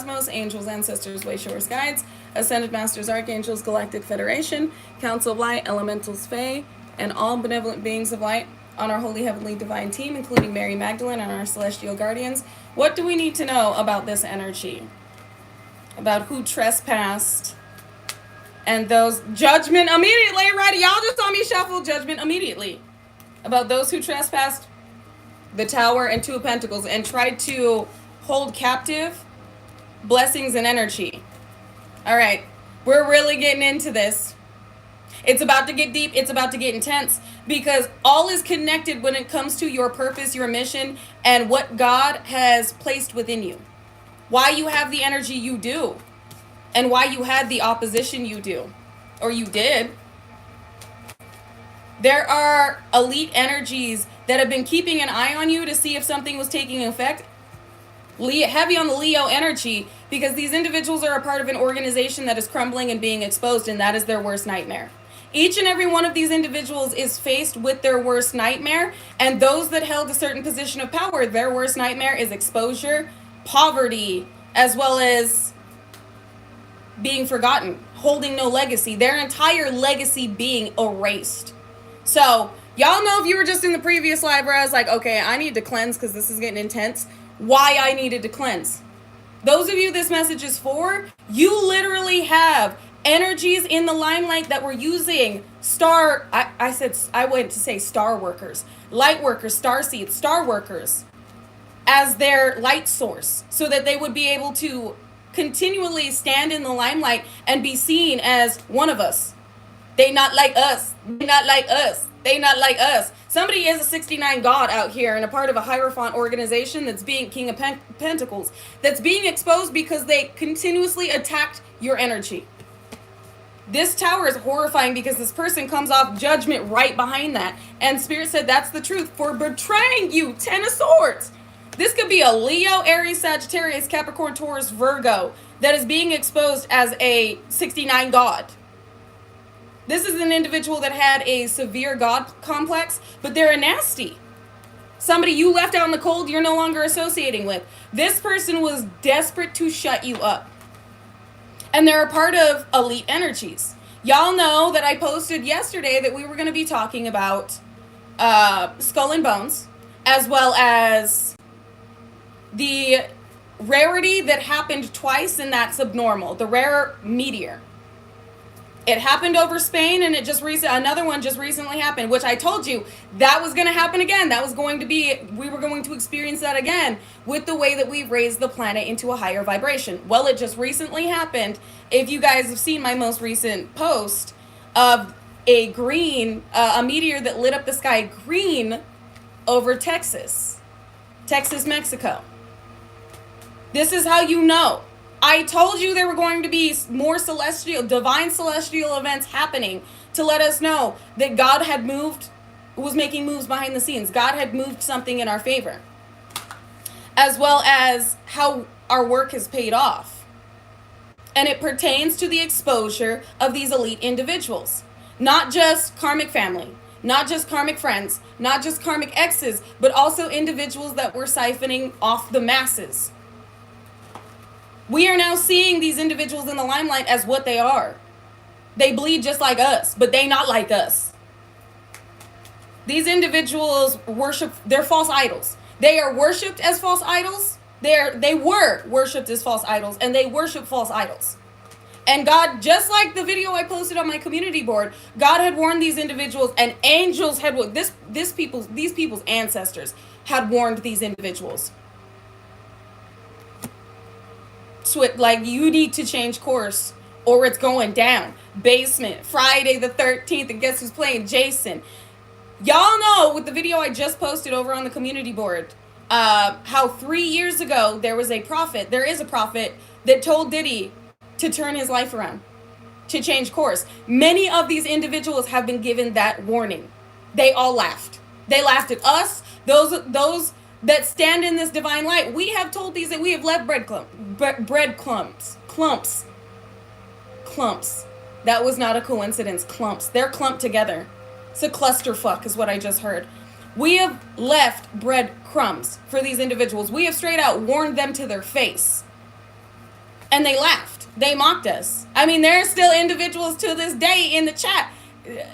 cosmos, angels, ancestors, wayshowers, guides, ascended masters, archangels, galactic federation, council of light, elementals, fae, and all benevolent beings of light on our holy heavenly divine team, including Mary Magdalene and our celestial guardians. What do we need to know about this energy? About who trespassed and those judgment immediately, right? Y'all just saw me shuffle judgment immediately. About those who trespassed the Tower and Two of Pentacles and tried to hold captive blessings and energy. All right, we're really getting into this. It's about to get deep. It's about to get intense because all is connected when it comes to your purpose, your mission, and what God has placed within you. Why you have the energy you do, and why you had the opposition you do, or you did. There are elite energies that have been keeping an eye on you to see if something was taking effect. Heavy on the Leo energy, because these individuals are a part of an organization that is crumbling and being exposed, and that is their worst nightmare. Each and every one of these individuals is faced with their worst nightmare, and those that held a certain position of power, their worst nightmare is exposure, poverty, as well as being forgotten, holding no legacy, their entire legacy being erased. So, y'all know if you were just in the previous live where I was like, okay, I need to cleanse because this is getting intense, why I needed to cleanse. Those of you this message is for, you literally have energies in the limelight that were using I went to say star workers, light workers, star seeds, star workers as their light source so that they would be able to continually stand in the limelight and be seen as one of us. They not like us. They not like us. They not like us. Somebody is a 69 god out here and a part of a Hierophant organization that's being King of Pentacles, that's being exposed because they continuously attacked your energy. This tower is horrifying because this person comes off judgment right behind that. And Spirit said that's the truth for betraying you. 10 of Swords. This could be a Leo, Aries, Sagittarius, Capricorn, Taurus, Virgo that is being exposed as a 69 god. This is an individual that had a severe god complex, but they're a nasty. Somebody you left out in the cold you're no longer associating with. This person was desperate to shut you up. And they're a part of elite energies. Y'all know that I posted yesterday that we were going to be talking about Skull and Bones, as well as the rarity that happened twice, and that's abnormal. The rare meteor. It happened over Spain, and another one just recently happened, which I told you that was going to happen again. That was going to be, we were going to experience that again with the way that we've raised the planet into a higher vibration. Well, it just recently happened. If you guys have seen my most recent post of a meteor that lit up the sky green over Texas, Mexico. This is how you know. I told you there were going to be more divine celestial events happening to let us know that God was making moves behind the scenes. God had moved something in our favor. As well as how our work has paid off. And it pertains to the exposure of these elite individuals. Not just karmic family, not just karmic friends, not just karmic exes, but also individuals that were siphoning off the masses. We are now seeing these individuals in the limelight as what they are. They bleed just like us, but they not like us. These individuals they're false idols. They are worshipped as false idols. They were worshipped as false idols, and they worship false idols. And God, just like the video I posted on my community board, God had warned these individuals, and angels had these people's ancestors had warned these individuals. Like, you need to change course or it's going down. Basement, Friday the 13th, and guess who's playing? Jason. Y'all know with the video I just posted over on the community board, how 3 years ago there is a prophet that told Diddy to turn his life around, to change course. Many of these individuals have been given that warning. They all laughed. They laughed at us, those that stand in this divine light. We have told these that we have left clumps. That was not a coincidence. Clumps. They're clumped together. It's a clusterfuck is what I just heard. We have left breadcrumbs for these individuals. We have straight out warned them to their face. And they laughed. They mocked us. I mean, there are still individuals to this day in the chat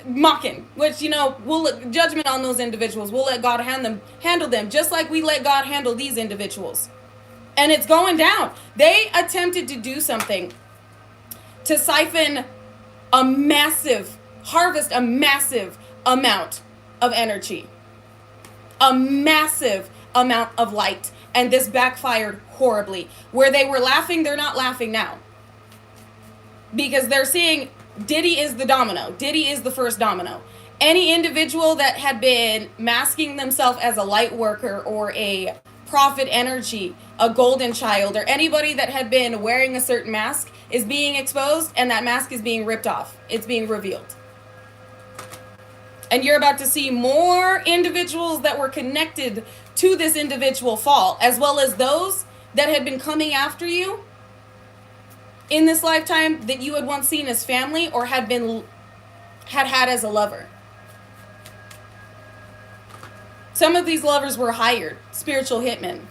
mocking, which, you know, we'll look judgment on those individuals. We'll let God handle them, just like we let God handle these individuals. And it's going down. They attempted to do something to siphon harvest a massive amount of energy, a massive amount of light. And this backfired horribly. Where they were laughing, they're not laughing now. Because they're seeing Diddy is the domino. Diddy is the first domino. Any individual that had been masking themselves as a light worker or a prophet energy, a golden child, or anybody that had been wearing a certain mask is being exposed, and that mask is being ripped off. It's being revealed. And you're about to see more individuals that were connected to this individual fall, as well as those that had been coming after you in this lifetime that you had once seen as family or had as a lover. Some of these lovers were hired, spiritual hitmen.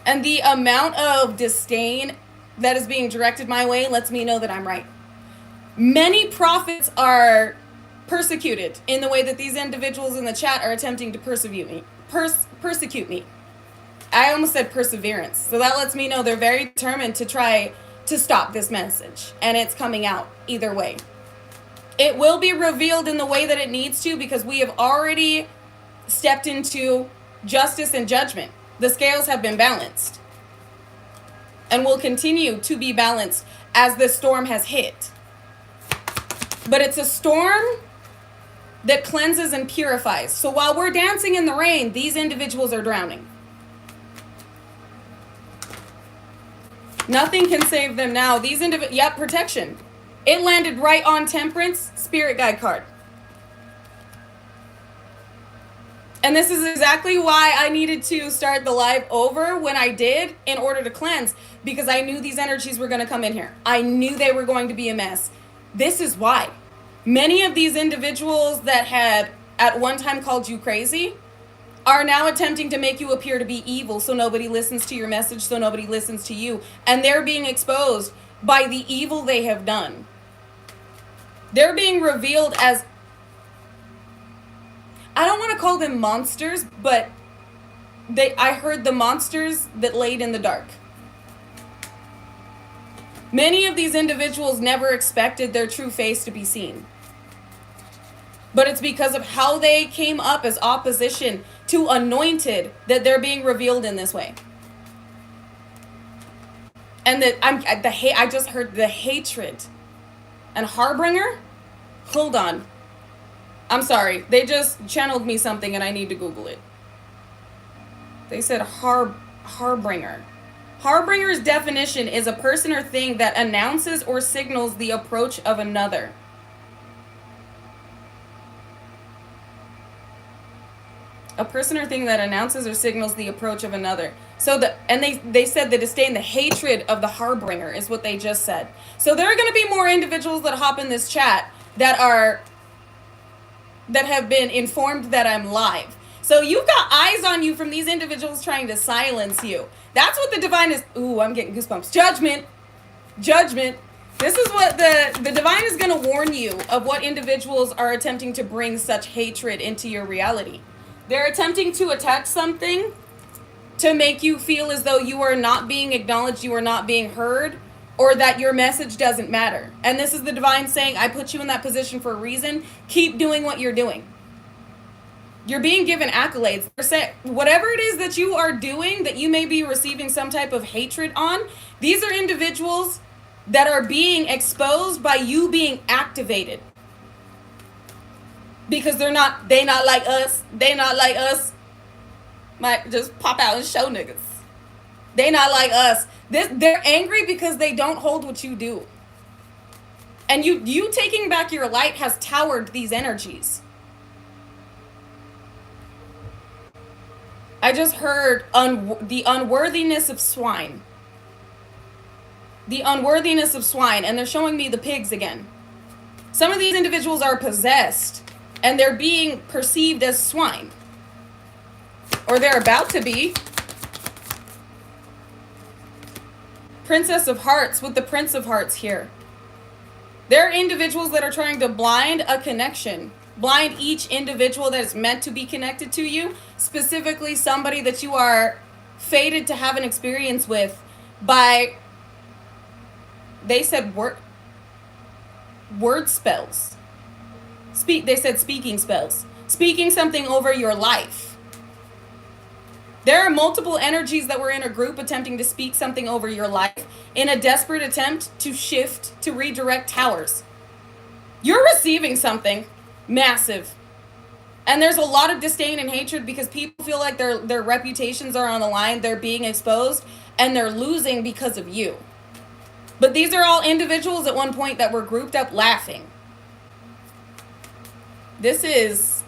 And the amount of disdain that is being directed my way lets me know that I'm right. Many prophets are persecuted in the way that these individuals in the chat are attempting to persecute me. I almost said perseverance. So that lets me know they're very determined to try to stop this message. And it's coming out either way. It will be revealed in the way that it needs to, because we have already stepped into justice and judgment. The scales have been balanced. And will continue to be balanced as this storm has hit. But it's a storm that cleanses and purifies. So while we're dancing in the rain, these individuals are drowning. Nothing can save them now. Yep, protection. It landed right on Temperance, Spirit Guide card. And this is exactly why I needed to start the live over when I did, in order to cleanse, because I knew these energies were going to come in here. I knew they were going to be a mess. This is why. Many of these individuals that had at one time called you crazy are now attempting to make you appear to be evil, so nobody listens to your message, so nobody listens to you. And they're being exposed by the evil they have done. They're being revealed as, I don't want to call them monsters, but I heard the monsters that laid in the dark. Many of these individuals never expected their true face to be seen. But it's because of how they came up as opposition to anointed that they're being revealed in this way. And I just heard the hatred and harbinger. Hold on. I'm sorry. They just channeled me something and I need to Google it. They said harbinger. Harbinger's definition is a person or thing that announces or signals the approach of another. A person or thing that announces or signals the approach of another. So they said the disdain, the hatred of the harbinger is what they just said. So there are going to be more individuals that hop in this chat that have been informed that I'm live. So you've got eyes on you from these individuals trying to silence you. That's what the divine is. Ooh, I'm getting goosebumps. Judgment. Judgment. This is what the divine is going to warn you of, what individuals are attempting to bring such hatred into your reality. They're attempting to attach something to make you feel as though you are not being acknowledged, you are not being heard, or that your message doesn't matter. And this is the divine saying, I put you in that position for a reason. Keep doing what you're doing. You're being given accolades. They're saying, whatever it is that you are doing that you may be receiving some type of hatred on, these are individuals that are being exposed by you being activated. Because they not like us. They not like us. Might just pop out and show niggas. They not like us. They're angry because they don't hold what you do. And you taking back your light has towered these energies. I just heard the unworthiness of swine. The unworthiness of swine. And they're showing me the pigs again. Some of these individuals are possessed. And they're being perceived as swine. Or they're about to be. Princess of Hearts with the Prince of Hearts here. There are individuals that are trying to blind a connection. Blind each individual that is meant to be connected to you. Specifically somebody that you are fated to have an experience with by, they said word spells. They said speaking spells. Speaking something over your life. There are multiple energies that were in a group attempting to speak something over your life in a desperate attempt to shift, to redirect towers. You're receiving something massive. And there's a lot of disdain and hatred because people feel like their reputations are on the line, they're being exposed, and they're losing because of you. But these are all individuals at one point that were grouped up laughing. This is...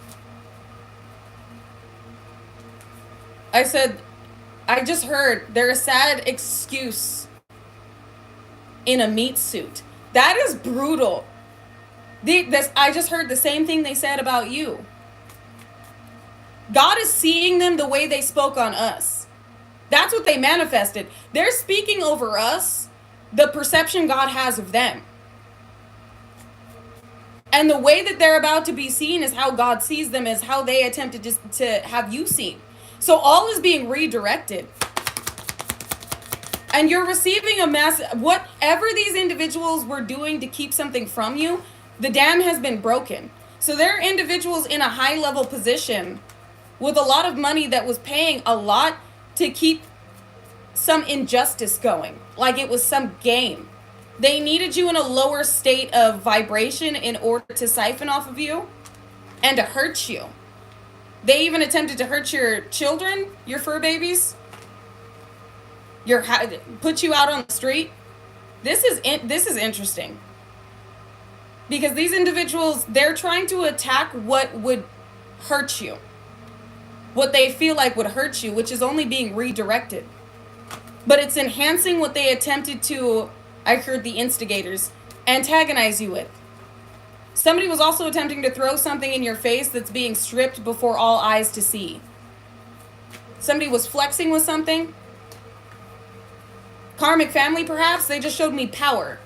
I just heard they're a sad excuse in a meat suit. That is brutal. I just heard the same thing they said about you. God is seeing them the way they spoke on us. That's what they manifested. They're speaking over us the perception God has of them. And the way that they're about to be seen is how God sees them, is how they attempted to have you seen. So all is being redirected. And you're receiving a massive... Whatever these individuals were doing to keep something from you, the dam has been broken. So there are individuals in a high-level position with a lot of money that was paying a lot to keep some injustice going. Like it was some game. They needed you in a lower state of vibration in order to siphon off of you and to hurt you. They even attempted to hurt your children, your fur babies. Put you out on the street. This is interesting. Because these individuals, they're trying to attack what would hurt you. What they feel like would hurt you, which is only being redirected. But it's enhancing what they attempted to, I heard the instigators, antagonize you with. Somebody was also attempting to throw something in your face that's being stripped before all eyes to see. Somebody was flexing with something. Karmic family, perhaps. They just showed me power.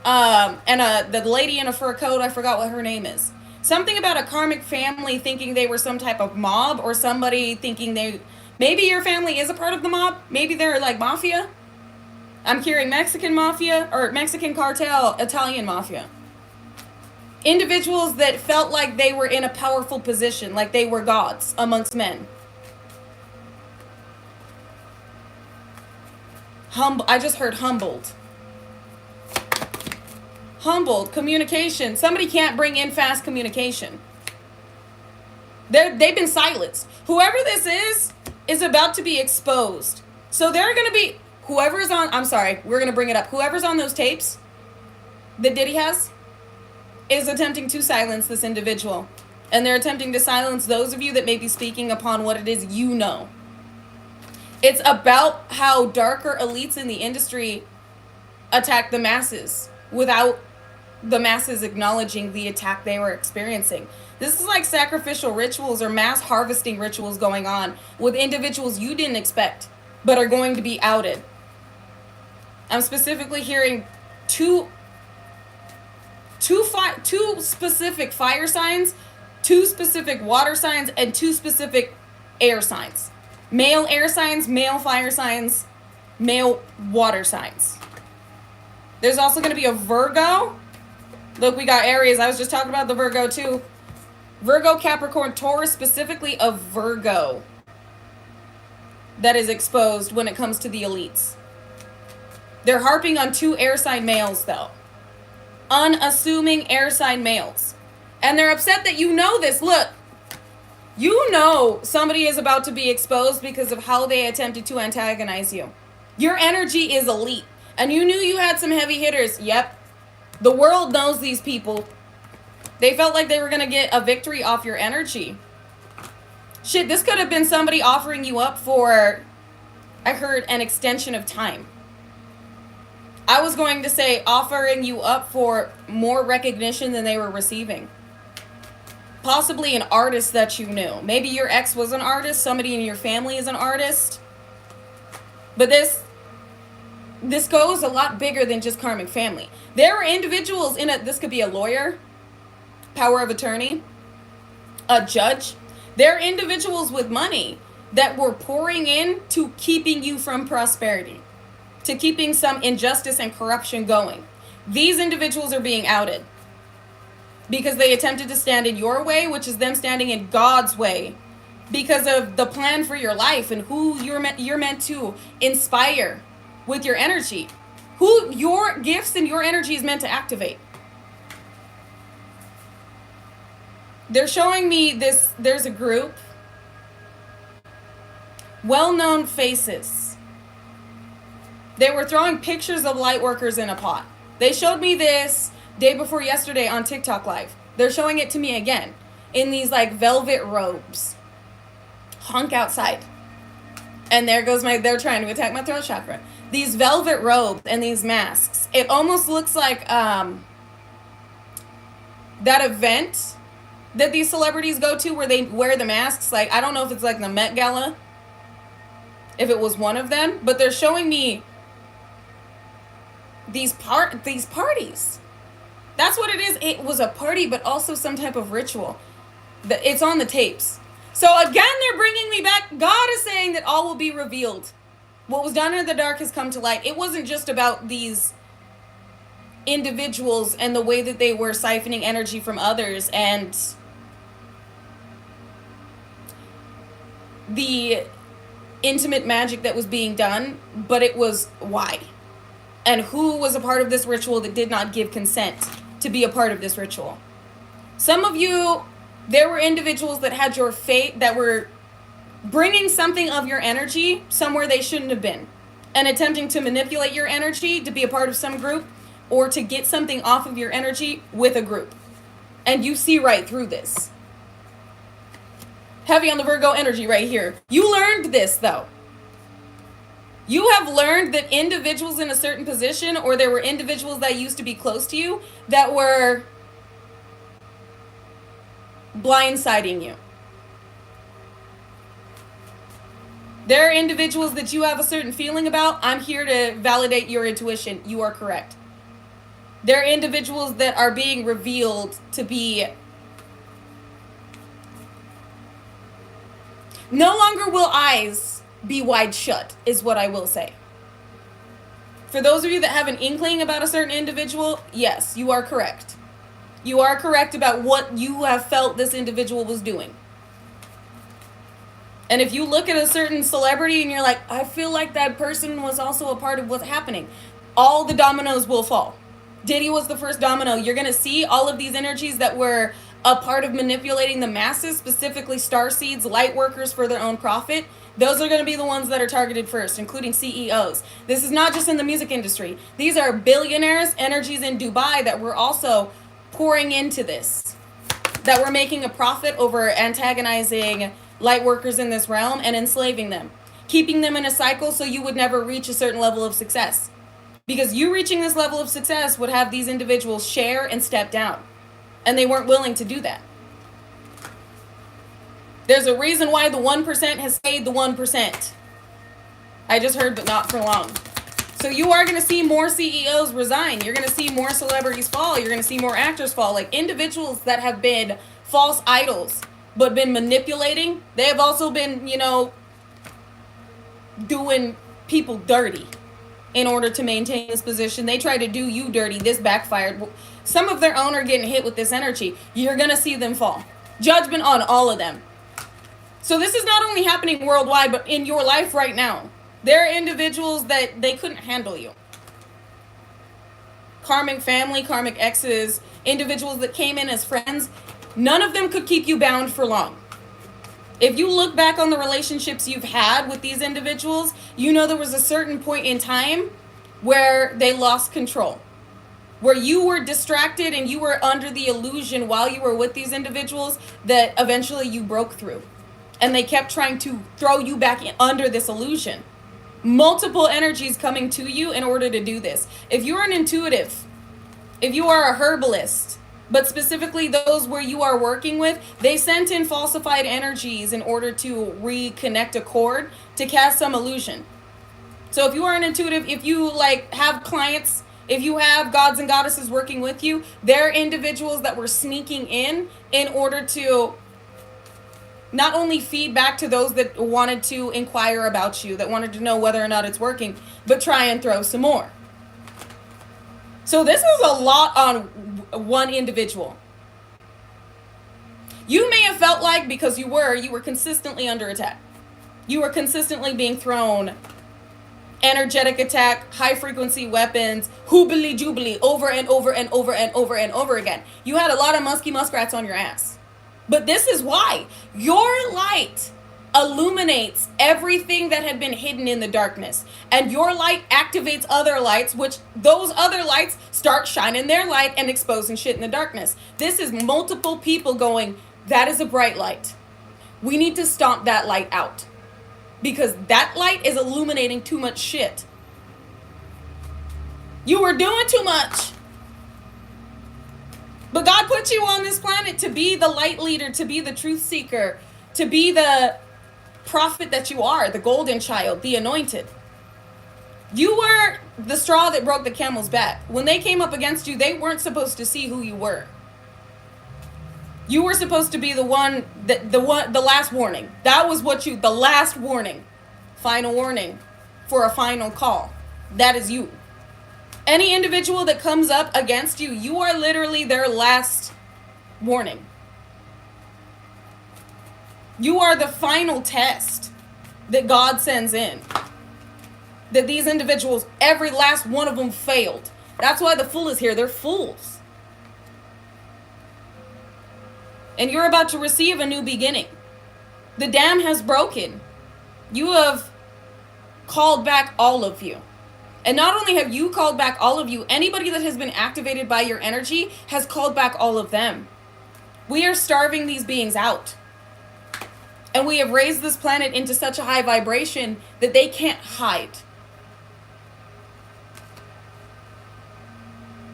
And the lady in a fur coat, I forgot what her name is. Something about a karmic family thinking they were some type of mob, or somebody thinking maybe your family is a part of the mob. Maybe they're like mafia. I'm hearing Mexican mafia, or Mexican cartel, Italian mafia. Individuals that felt like they were in a powerful position, like they were gods amongst men. I just heard humbled. Humbled. Communication. Somebody can't bring in fast communication. They've been silenced. Whoever this is about to be exposed. So they're going to be... Whoever's on... I'm sorry. We're going to bring it up. Whoever's on those tapes that Diddy has is attempting to silence this individual. And they're attempting to silence those of you that may be speaking upon what it is you know. It's about how darker elites in the industry attack the masses without the masses acknowledging the attack they were experiencing. This is like sacrificial rituals or mass harvesting rituals going on with individuals you didn't expect but are going to be outed. I'm specifically hearing two specific fire signs, 2 specific water signs, and 2 specific air signs. Male air signs, male fire signs, male water signs. There's also going to be a Virgo. Look, we got Aries. I was just talking about the Virgo too. Virgo, Capricorn, Taurus, specifically a Virgo that is exposed when it comes to the elites. They're harping on 2 air sign males though. Unassuming air sign males. And they're upset that you know this. Look, you know somebody is about to be exposed because of how they attempted to antagonize you. Your energy is elite. And you knew you had some heavy hitters. Yep. The world knows these people. They felt like they were going to get a victory off your energy. Shit, this could have been somebody offering you up for, I heard, an extension of time. I was going to say offering you up for more recognition than they were receiving. Possibly an artist that you knew. Maybe your ex was an artist. Somebody in your family is an artist. But this goes a lot bigger than just karmic family. There are individuals this could be a lawyer, power of attorney, a judge. There are individuals with money that were pouring in to keeping you from prosperity, to keeping some injustice and corruption going. These individuals are being outed because they attempted to stand in your way, which is them standing in God's way, because of the plan for your life and who you're meant to inspire with your energy, who your gifts and your energy is meant to activate. They're showing me this. There's a group, well-known faces. They were throwing pictures of light workers in a pot. They showed me this day before yesterday on TikTok Live. They're showing it to me again in these like velvet robes. Honk outside. And there goes they're trying to attack my throat chakra. These velvet robes and these masks. It almost looks like that event that these celebrities go to where they wear the masks. Like, I don't know if it's like the Met Gala, if it was one of them, but they're showing me these parties. That's what it is. It was a party, but also some type of ritual. It's on the tapes. So again, they're bringing me back. God is saying that all will be revealed. What was done in the dark has come to light. It wasn't just about these individuals and the way that they were siphoning energy from others and the intimate magic that was being done, but it was why and who was a part of this ritual that did not give consent to be a part of this ritual. Some of you, there were individuals that had your fate, that were bringing something of your energy somewhere they shouldn't have been and attempting to manipulate your energy to be a part of some group or to get something off of your energy with a group. And you see right through this. Heavy on the Virgo energy right here. You learned this though. You have learned that individuals in a certain position, or there were individuals that used to be close to you that were blindsiding you. There are individuals that you have a certain feeling about. I'm here to validate your intuition. You are correct. There are individuals that are being revealed to be no longer will eyes be wide shut, is what I will say. For those of you that have an inkling about a certain individual, yes, you are correct. You are correct about what you have felt this individual was doing. And if you look at a certain celebrity and you're like, I feel like that person was also a part of what's happening, all the dominoes will fall. Diddy was the first domino. You're going to see all of these energies that were a part of manipulating the masses, specifically starseeds, light workers for their own profit. Those are going to be the ones that are targeted first, including CEOs. This is not just in the music industry. These are billionaires, energies in Dubai that were also pouring into this, that were making a profit over antagonizing light workers in this realm and enslaving them, keeping them in a cycle so you would never reach a certain level of success. Because you reaching this level of success would have these individuals share and step down. And they weren't willing to do that. There's a reason why the 1% has stayed the 1%. I just heard, but not for long. So you are going to see more CEOs resign. You're going to see more celebrities fall. You're going to see more actors fall. Like individuals that have been false idols, but been manipulating. They have also been, doing people dirty in order to maintain this position. They tried to do you dirty. This backfired. Some of their own are getting hit with this energy. You're going to see them fall. Judgment on all of them. So this is not only happening worldwide, but in your life right now. There are individuals that they couldn't handle you. Karmic family, karmic exes, individuals that came in as friends. None of them could keep you bound for long. If you look back on the relationships you've had with these individuals, you know there was a certain point in time where they lost control. Where you were distracted and you were under the illusion while you were with these individuals that eventually you broke through. And they kept trying to throw you back under this illusion. Multiple energies coming to you in order to do this. If you're an intuitive, if you are a herbalist, but specifically those where you are working with, they sent in falsified energies in order to reconnect a cord to cast some illusion. So if you are an intuitive, if you like have clients, if you have gods and goddesses working with you, they're individuals that were sneaking in order to not only feed back to those that wanted to inquire about you, that wanted to know whether or not it's working, but try and throw some more. So this is a lot on one individual. You may have felt like, because you were consistently under attack. You were consistently being thrown energetic attack, high frequency weapons, hoobly jubilee, over and over and over and over and over again. You had a lot of musky muskrats on your ass. But this is why. Your light illuminates everything that had been hidden in the darkness. And your light activates other lights, which those other lights start shining their light and exposing shit in the darkness. This is multiple people going, that is a bright light. We need to stomp that light out. Because that light is illuminating too much shit. You were doing too much. But God put you on this planet to be the light leader, to be the truth seeker, to be the prophet that you are, the golden child, the anointed. You were the straw that broke the camel's back. When they came up against you, they weren't supposed to see who you were. You were supposed to be the last warning. That was the last warning. Final warning for a final call. That is you. Any individual that comes up against you, you are literally their last warning. You are the final test that God sends in. That these individuals, every last one of them failed. That's why the fool is here. They're fools. And you're about to receive a new beginning. The dam has broken. You have called back all of you. And not only have you called back all of you, anybody that has been activated by your energy has called back all of them. We are starving these beings out. And we have raised this planet into such a high vibration that they can't hide.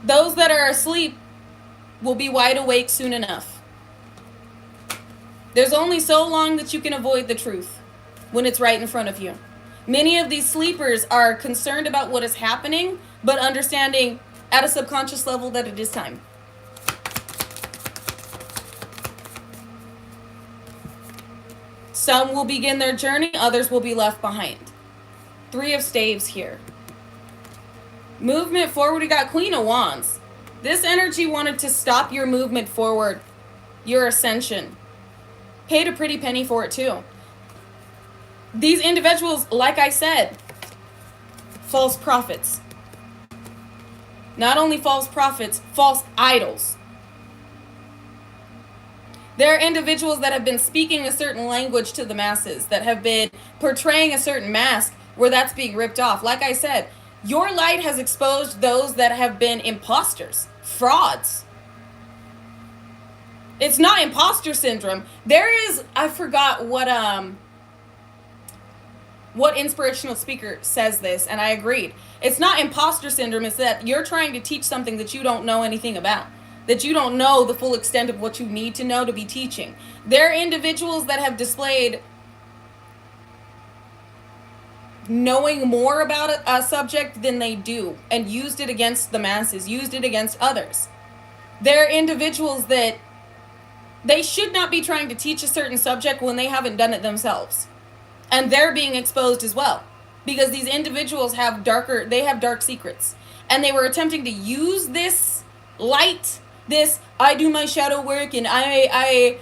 Those that are asleep will be wide awake soon enough. There's only so long that you can avoid the truth when it's right in front of you. Many of these sleepers are concerned about what is happening, but understanding at a subconscious level that it is time. Some will begin their journey, others will be left behind. 3 of Staves here. Movement forward, we got Queen of Wands. This energy wanted to stop your movement forward, your ascension. Paid a pretty penny for it too. These individuals, like I said, false prophets. Not only false prophets, false idols. There are individuals that have been speaking a certain language to the masses, that have been portraying a certain mask where that's being ripped off. Like I said, your light has exposed those that have been imposters, frauds. It's not imposter syndrome. There is, I forgot what inspirational speaker says this, and I agreed. It's not imposter syndrome. It's that you're trying to teach something that you don't know anything about, that you don't know the full extent of what you need to know to be teaching. There are individuals that have displayed knowing more about a subject than they do and used it against the masses, used it against others. There are individuals that they should not be trying to teach a certain subject when they haven't done it themselves. And they're being exposed as well. Because these individuals have dark secrets. And they were attempting to use this light, this, I do my shadow work and I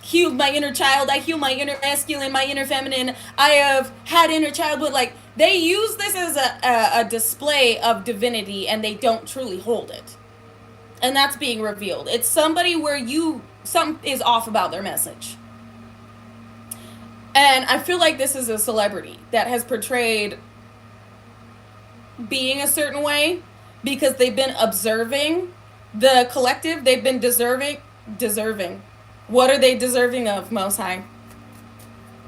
healed my inner child, I heal my inner masculine, my inner feminine, I have had inner childhood. Like, they use this as a display of divinity and they don't truly hold it. And that's being revealed. It's somebody where something is off about their message. And I feel like this is a celebrity that has portrayed being a certain way because they've been observing the collective. They've been deserving. What are they deserving of, Most High?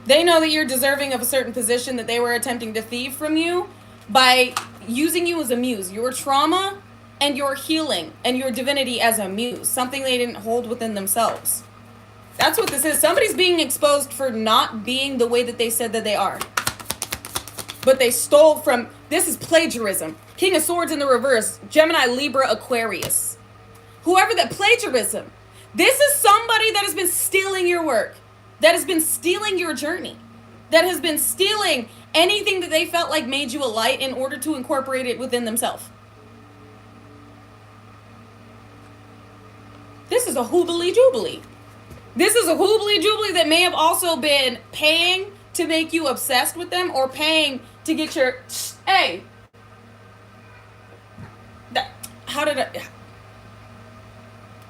They know that you're deserving of a certain position that they were attempting to thieve from you by using you as a muse. Your trauma and your healing and your divinity as a muse, something they didn't hold within themselves. That's what this is. Somebody's being exposed for not being the way that they said that they are. but they stole from, this is plagiarism. King of Swords in the reverse, Gemini, Libra, Aquarius. Whoever that, plagiarism. This is somebody that has been stealing your work, that has been stealing your journey, that has been stealing anything that they felt like made you a light in order to incorporate it within themselves. This is a hoobly jubilee. This is a hoobly jubilee that may have also been paying to make you obsessed with them, or paying to get your, hey, how did I,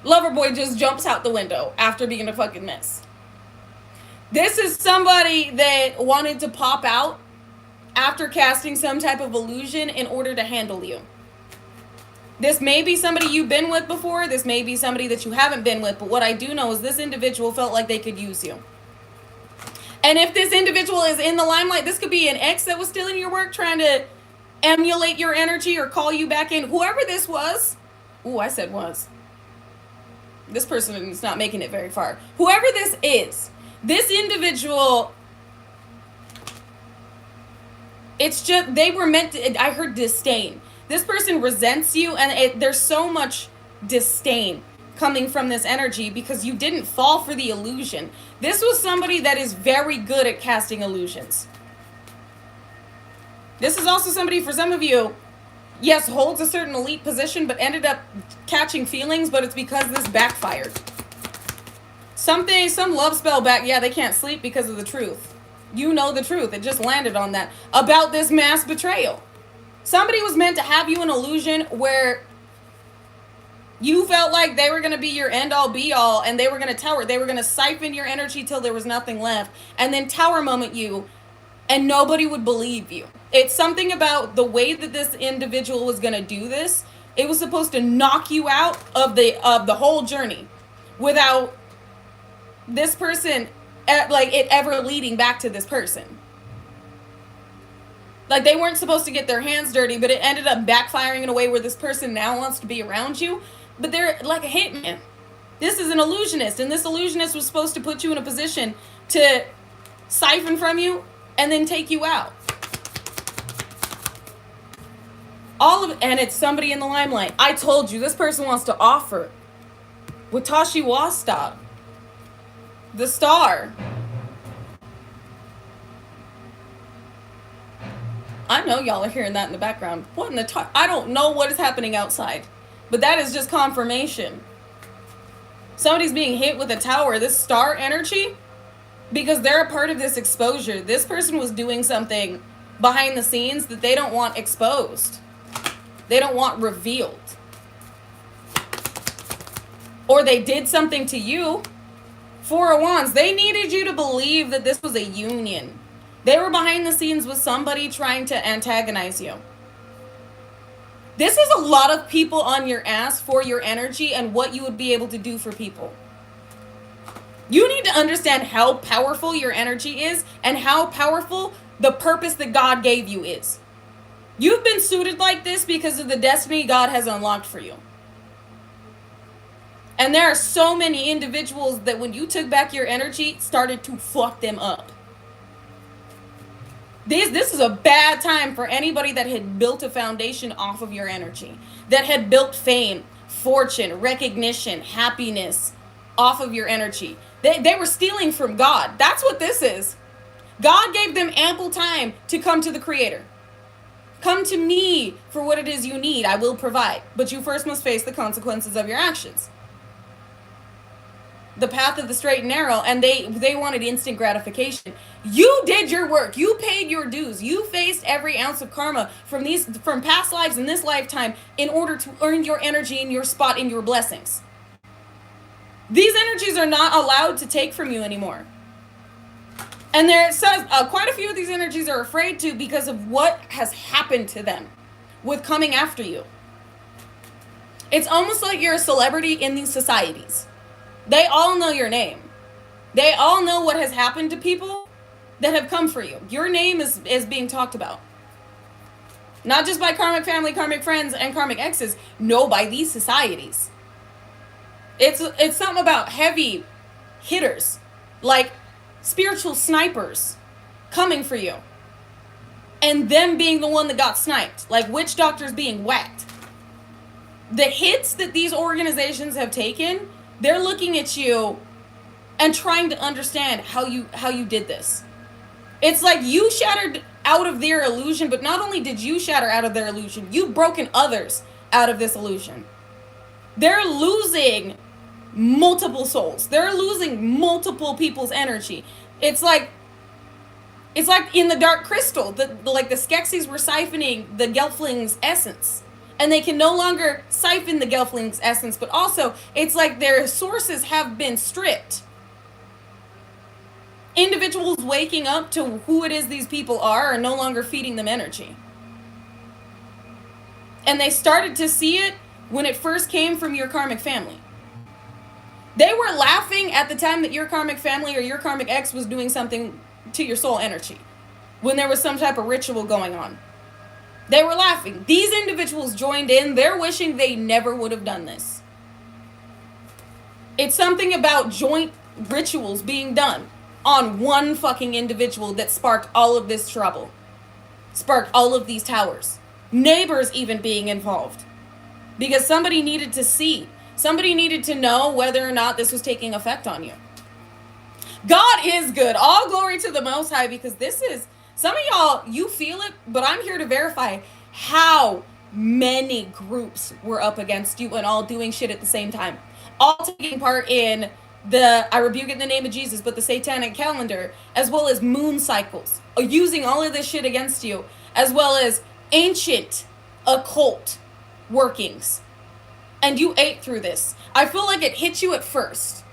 Loverboy just jumps out the window after being a fucking mess. This is somebody that wanted to pop out after casting some type of illusion in order to handle you. This may be somebody you've been with before. This may be somebody that you haven't been with. But what I do know is this individual felt like they could use you. And if this individual is in the limelight, this could be an ex that was stealing your work, trying to emulate your energy or call you back in. Whoever this was. Ooh, I said was. This person is not making it very far. Whoever this is, this individual, it's just, they were meant to, I heard disdain. This person resents you, and there's so much disdain coming from this energy because you didn't fall for the illusion. This was somebody that is very good at casting illusions. This is also somebody, for some of you, yes, holds a certain elite position, but ended up catching feelings, but it's because this backfired. Some love spell back, yeah, they can't sleep because of the truth. You know the truth. It just landed on that. About this mass betrayal. Somebody was meant to have you an illusion where you felt like they were going to be your end-all, be-all, and they were going to tower. They were going to siphon your energy till there was nothing left, and then tower moment you, and nobody would believe you. It's something about the way that this individual was going to do this. It was supposed to knock you out of the whole journey without this person, like, it ever leading back to this person. Like, they weren't supposed to get their hands dirty, but it ended up backfiring in a way where this person now wants to be around you. But they're like a hitman. This is an illusionist, and this illusionist was supposed to put you in a position to siphon from you and then take you out. And it's somebody in the limelight. I told you, this person wants to offer. Watashi Wasta. The star. I know y'all are hearing that in the background. What in the I don't know what is happening outside. But that is just confirmation. Somebody's being hit with a tower. This star energy, because they're a part of this exposure. This person was doing something behind the scenes that they don't want exposed. They don't want revealed. Or they did something to you. Four of Wands. They needed you to believe that this was a union. They were behind the scenes with somebody trying to antagonize you. This is a lot of people on your ass for your energy and what you would be able to do for people. You need to understand how powerful your energy is and how powerful the purpose that God gave you is. You've been suited like this because of the destiny God has unlocked for you. And there are so many individuals that when you took back your energy, started to fuck them up. This is a bad time for anybody that had built a foundation off of your energy. That had built fame, fortune, recognition, happiness off of your energy. They were stealing from God. That's what this is. God gave them ample time to come to the Creator. Come to me for what it is you need. I will provide. But you first must face the consequences of your actions. The path of the straight and narrow, and they wanted instant gratification. You did your work. You paid your dues. You faced every ounce of karma from past lives in this lifetime in order to earn your energy and your spot in your blessings. These energies are not allowed to take from you anymore. And there it says quite a few of these energies are afraid to because of what has happened to them with coming after you. It's almost like you're a celebrity in these societies. They all know your name. They all know what has happened to people that have come for you. Your name is being talked about. Not just by karmic family, karmic friends, and karmic exes. No, by these societies. It's something about heavy hitters. Like spiritual snipers coming for you. and them being the one that got sniped, like witch doctors being whacked. The hits that these organizations have taken, they're looking at you and trying to understand how you did this. It's like you shattered out of their illusion, but not only did you shatter out of their illusion, you've broken others out of this illusion. They're losing multiple souls. They're losing multiple people's energy. It's like in the Dark Crystal, the Skeksis were siphoning the Gelfling's essence. And they can no longer siphon the Gelfling's essence, but also it's like their sources have been stripped. Individuals waking up to who it is these people are no longer feeding them energy. And they started to see it when it first came from your karmic family. They were laughing at the time that your karmic family or your karmic ex was doing something to your soul energy. When there was some type of ritual going on. They were laughing. These individuals joined in. They're wishing they never would have done this. It's something about joint rituals being done on one fucking individual that sparked all of this trouble. Sparked all of these towers. Neighbors even being involved. Because somebody needed to see. Somebody needed to know whether or not this was taking effect on you. God is good. All glory to the Most High, because this is... Some of y'all, you feel it, but I'm here to verify how many groups were up against you and all doing shit at the same time. All taking part in I rebuke it in the name of Jesus, but the satanic calendar, as well as moon cycles, using all of this shit against you, as well as ancient occult workings. And you ate through this. I feel like it hit you at first.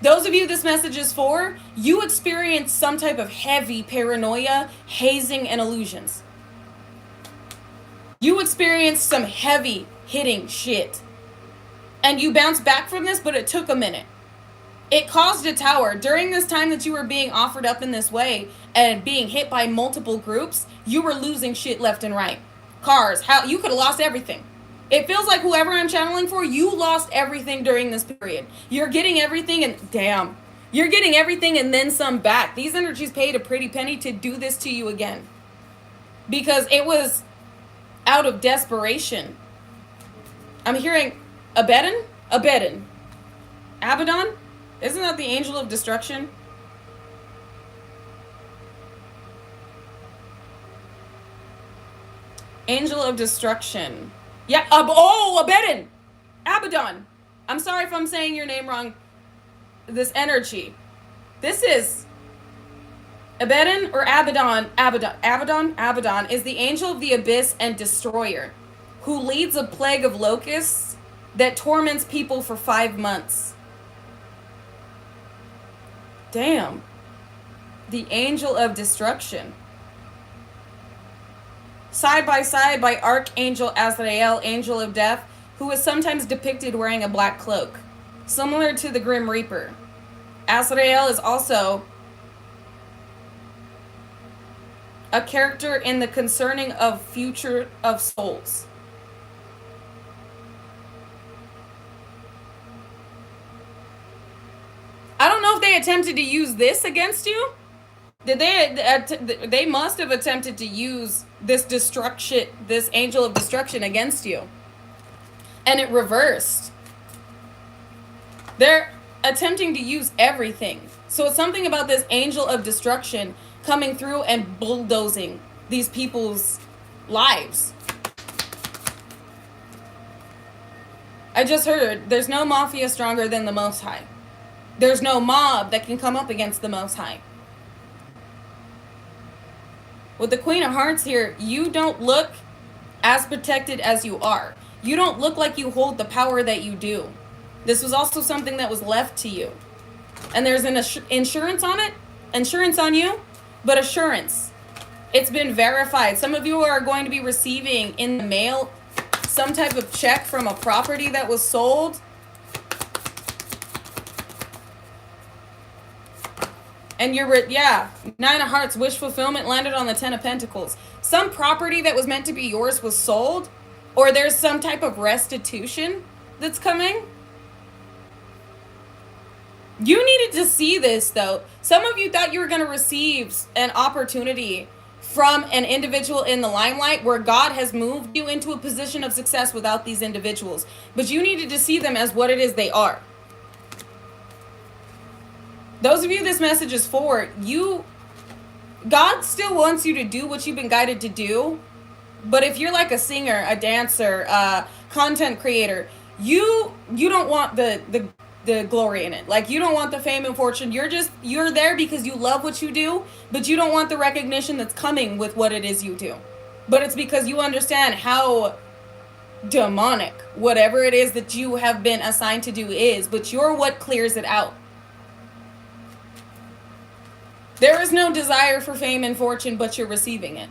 Those of you this message is for, you experienced some type of heavy paranoia, hazing, and illusions. You experienced some heavy hitting shit. And you bounced back from this, but it took a minute. It caused a tower. During this time that you were being offered up in this way and being hit by multiple groups, you were losing shit left and right. Cars, you could have lost everything. It feels like whoever I'm channeling for, you lost everything during this period. You're getting everything and damn. You're getting everything and then some back. These energies paid a pretty penny to do this to you again. Because it was out of desperation. I'm hearing Abaddon? Abaddon. Abaddon? Isn't that the angel of destruction? Angel of destruction. Yeah, Abaddon. Abaddon. I'm sorry if I'm saying your name wrong. This energy. This is Abaddon or Abaddon. Abaddon is the angel of the abyss and destroyer, who leads a plague of locusts that torments people for 5 months. Damn. The angel of destruction. Side by side by Archangel Azrael, angel of death, who is sometimes depicted wearing a black cloak, similar to the Grim Reaper. Azrael is also a character in the concerning of future of souls. I don't know if they attempted to use this against you. They must have attempted to use this destruction, this angel of destruction against you. And it reversed. They're attempting to use everything. So it's something about this angel of destruction coming through and bulldozing these people's lives. I just heard there's no mafia stronger than the Most High. There's no mob that can come up against the Most High. With the Queen of Hearts here, you don't look as protected as you are. You don't look like you hold the power that you do. This was also something that was left to you. And there's an insurance on it, insurance on you, but assurance. It's been verified. Some of you are going to be receiving in the mail some type of check from a property that was sold. And Nine of Hearts, wish fulfillment landed on the Ten of Pentacles. Some property that was meant to be yours was sold, or there's some type of restitution that's coming. You needed to see this, though. Some of you thought you were going to receive an opportunity from an individual in the limelight where God has moved you into a position of success without these individuals. But you needed to see them as what it is they are. Those of you this message is for, God still wants you to do what you've been guided to do. But if you're like a singer, a dancer, a content creator, you don't want the glory in it. Like, you don't want the fame and fortune. You're there because you love what you do, but you don't want the recognition that's coming with what it is you do. But it's because you understand how demonic whatever it is that you have been assigned to do is, but you're what clears it out. There is no desire for fame and fortune, but you're receiving it.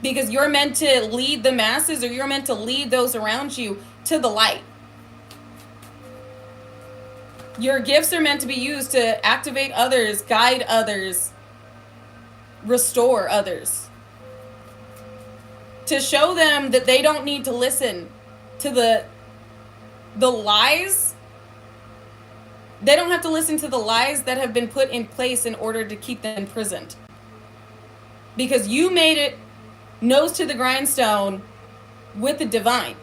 Because you're meant to lead the masses, or you're meant to lead those around you to the light. Your gifts are meant to be used to activate others, guide others, restore others. To show them that they don't need to listen to the lies. They don't have to listen to the lies that have been put in place in order to keep them imprisoned. Because you made it nose to the grindstone with the divine.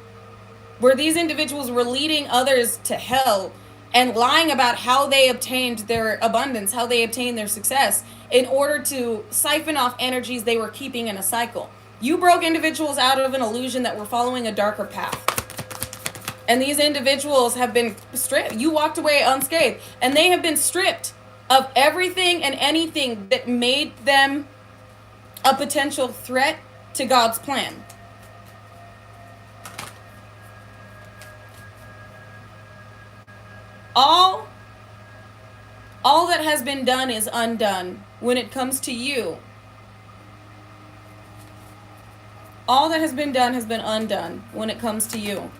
Where these individuals were leading others to hell and lying about how they obtained their abundance, how they obtained their success, in order to siphon off energies they were keeping in a cycle. You broke individuals out of an illusion that were following a darker path. And these individuals have been stripped. You walked away unscathed. And they have been stripped of everything and anything that made them a potential threat to God's plan. All that has been done is undone when it comes to you. All that has been done has been undone when it comes to you.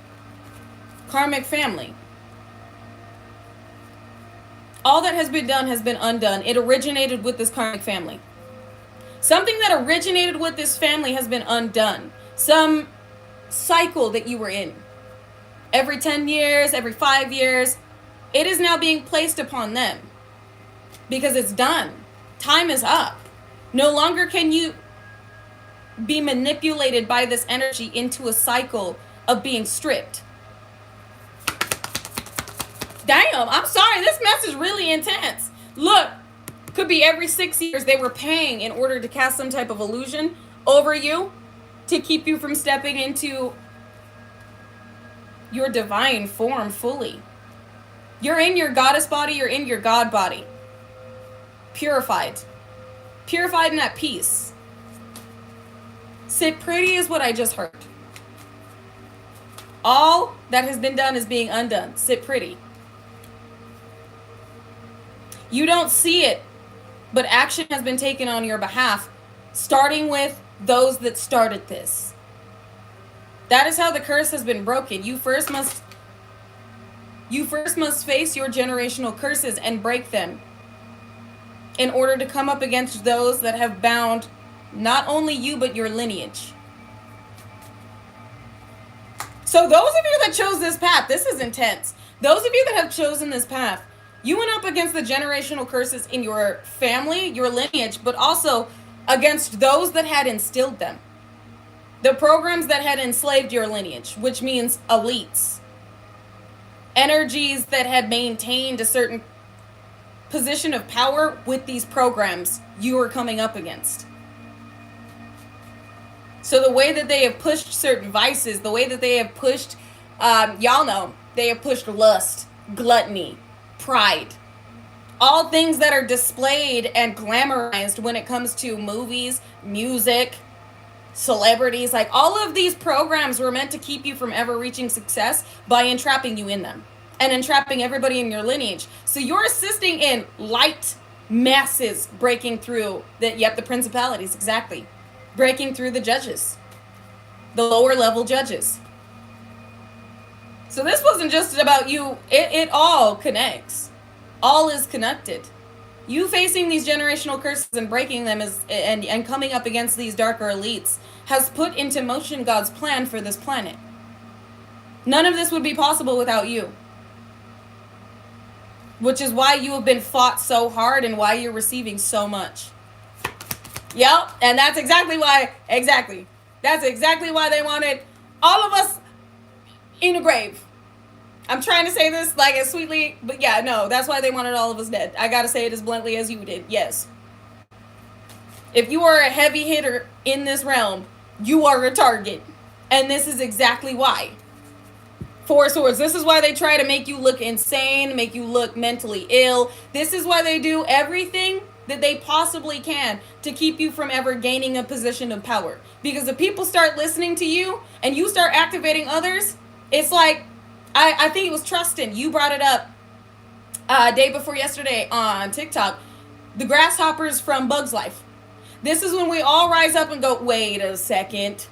Karmic family. All that has been done has been undone. It originated with this karmic family. Something that originated with this family has been undone. Some cycle that you were in. Every 10 years, every 5 years, it is now being placed upon them. Because it's done. Time is up. No longer can you be manipulated by this energy into a cycle of being stripped. Damn, I'm sorry. This mess is really intense. Look, could be every 6 years they were paying in order to cast some type of illusion over you to keep you from stepping into your divine form fully. You're in your goddess body, you're in your God body. Purified. Purified and at peace. Sit pretty is what I just heard. All that has been done is being undone. Sit pretty. You don't see it, but action has been taken on your behalf, starting with those that started this. That is how the curse has been broken. You first must face your generational curses and break them in order to come up against those that have bound not only you, but your lineage. So those of you that chose this path, this is intense. Those of you that have chosen this path, you went up against the generational curses in your family, your lineage, but also against those that had instilled them. The programs that had enslaved your lineage, which means elites. Energies that had maintained a certain position of power with these programs you were coming up against. So the way that they have pushed certain vices, the way that they have pushed, y'all know, they have pushed lust, gluttony, pride. All things that are displayed and glamorized when it comes to movies, music, celebrities. Like, all of these programs were meant to keep you from ever reaching success by entrapping you in them. And entrapping everybody in your lineage. So you're assisting in light masses breaking through the principalities, exactly. Breaking through the judges. The lower level judges. So this wasn't just about you. It all connects. All is connected. You facing these generational curses and breaking them and coming up against these darker elites has put into motion God's plan for this planet. None of this would be possible without you. Which is why you have been fought so hard and why you're receiving so much. Yep, and that's exactly why, that's exactly why they wanted all of us in a grave. I'm trying to say this like as sweetly, but yeah, no, that's why they wanted all of us dead. I gotta say it as bluntly as you did, yes. If you are a heavy hitter in this realm, you are a target. And this is exactly why. Four Swords. This is why they try to make you look insane, make you look mentally ill. This is why they do everything that they possibly can to keep you from ever gaining a position of power. Because if people start listening to you and you start activating others, it's like, I think it was Trustin, you brought it up day before yesterday on TikTok, the grasshoppers from Bug's Life. This is when we all rise up and go, wait a second.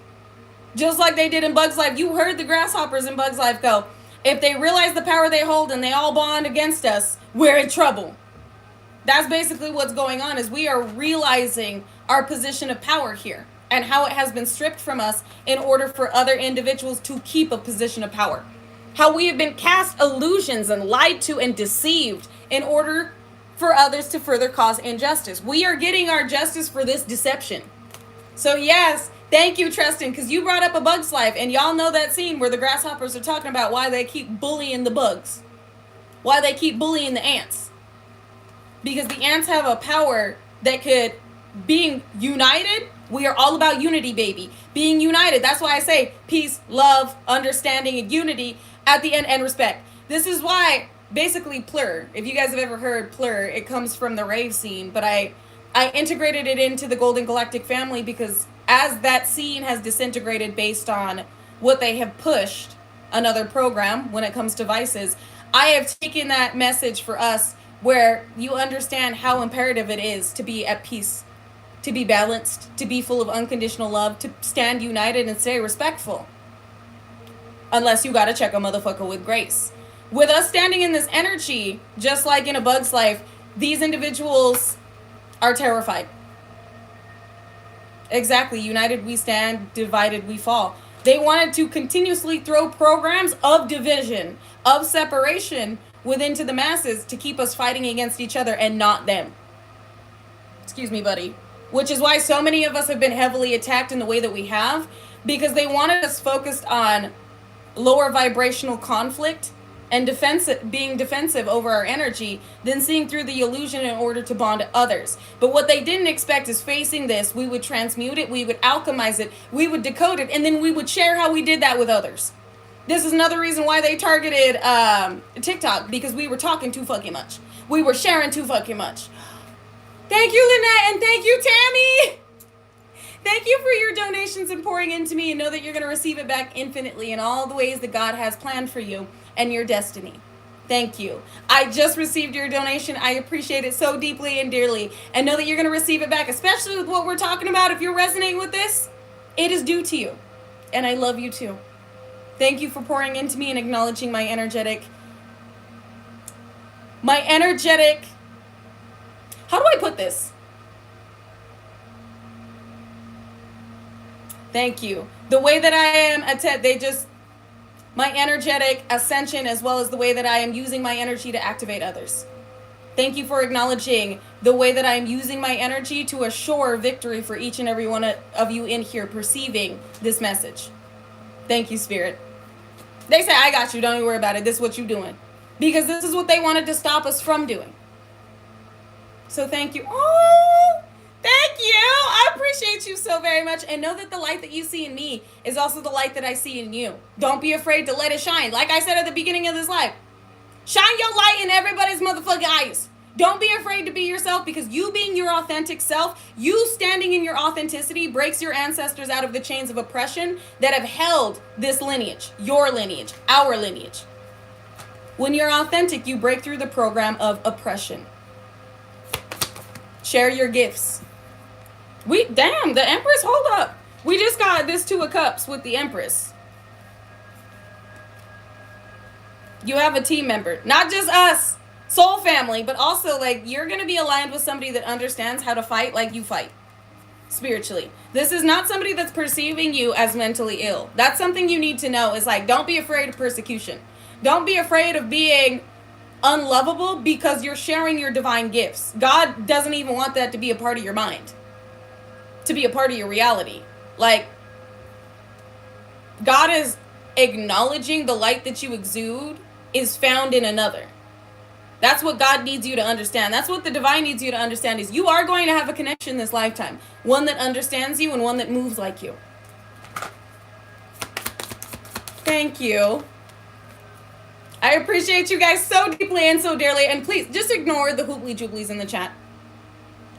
Just like they did in Bug's Life. You heard the grasshoppers in Bug's Life go, if they realize the power they hold and they all bond against us, we're in trouble. That's basically what's going on, is we are realizing our position of power here and how it has been stripped from us in order for other individuals to keep a position of power. How we have been cast illusions and lied to and deceived in order for others to further cause injustice. We are getting our justice for this deception. So yes, thank you, Tristan, because you brought up A Bug's Life, and y'all know that scene where the grasshoppers are talking about why they keep bullying the bugs, why they keep bullying the ants. Because the ants have a power that could, being united, we are all about unity, baby. Being united, that's why I say peace, love, understanding, and unity at the end, and respect. This is why, basically, Plur, if you guys have ever heard Plur, it comes from the rave scene, but I integrated it into the Golden Galactic family because as that scene has disintegrated based on what they have pushed, another program when it comes to vices, I have taken that message for us where you understand how imperative it is to be at peace, to be balanced, to be full of unconditional love, to stand united and stay respectful. Unless you gotta check a motherfucker with grace. With us standing in this energy, just like in A Bug's Life, these individuals are terrified. Exactly. United we stand, divided we fall. They wanted to continuously throw programs of division, of separation within to the masses to keep us fighting against each other and not them. Excuse me, buddy. Which is why so many of us have been heavily attacked in the way that we have, because they wanted us focused on lower vibrational conflict and being defensive over our energy, then seeing through the illusion in order to bond others. But what they didn't expect is facing this, we would transmute it, we would alchemize it, we would decode it, and then we would share how we did that with others. This is another reason why they targeted TikTok, because we were talking too fucking much. We were sharing too fucking much. Thank you, Lynette, and thank you, Tammy! Thank you for your donations and pouring into me, and know that you're going to receive it back infinitely in all the ways that God has planned for you and your destiny. Thank you. I just received your donation. I appreciate it so deeply and dearly, and know that you're going to receive it back, especially with what we're talking about. If you're resonating with this, it is due to you, and I love you too. Thank you for pouring into me and acknowledging my energetic, how do I put this? Thank you. The way that I am, my energetic ascension, as well as the way that I am using my energy to activate others. Thank you for acknowledging the way that I am using my energy to assure victory for each and every one of you in here perceiving this message. Thank you, Spirit. They say, I got you. Don't even worry about it. This is what you're doing. Because this is what they wanted to stop us from doing. So thank you. Oh, thank you. I appreciate you so very much. And know that the light that you see in me is also the light that I see in you. Don't be afraid to let it shine. Like I said at the beginning of this live, shine your light in everybody's motherfucking eyes. Don't be afraid to be yourself, because you being your authentic self, you standing in your authenticity breaks your ancestors out of the chains of oppression that have held this lineage, your lineage, our lineage. When you're authentic, you break through the program of oppression. Share your gifts. Damn, the Empress, hold up. We just got this Two of Cups with the Empress. You have a team member, not just us, soul family, but also like you're going to be aligned with somebody that understands how to fight like you fight spiritually. This is not somebody that's perceiving you as mentally ill. That's something you need to know, is like, don't be afraid of persecution. Don't be afraid of being unlovable, because you're sharing your divine gifts. God doesn't even want that to be a part of your mind. to be a part of your reality. Like, God is acknowledging the light that you exude is found in another. That's what God needs you to understand. That's what the divine needs you to understand, is you are going to have a connection this lifetime. One that understands you and one that moves like you. Thank you. I appreciate you guys so deeply and so dearly. And please, just ignore the hooply jooblies in the chat.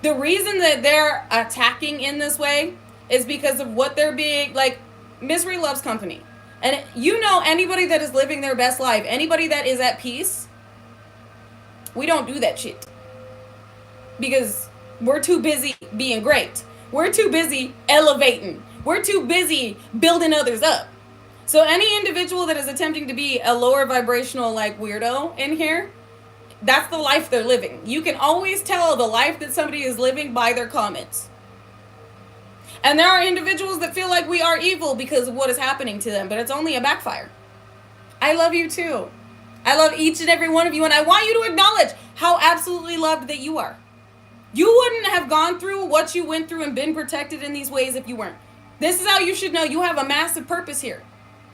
The reason that they're attacking in this way is because of what they're being, like, misery loves company. And you know, anybody that is living their best life, anybody that is at peace, we don't do that shit. Because we're too busy being great. We're too busy elevating. We're too busy building others up. So any individual that is attempting to be a lower vibrational, like, weirdo in here, that's the life they're living. You can always tell the life that somebody is living by their comments. And there are individuals that feel like we are evil because of what is happening to them, but it's only a backfire. I love you too. I love each and every one of you, and I want you to acknowledge how absolutely loved that you are. You wouldn't have gone through what you went through and been protected in these ways if you weren't. This is how you should know you have a massive purpose here.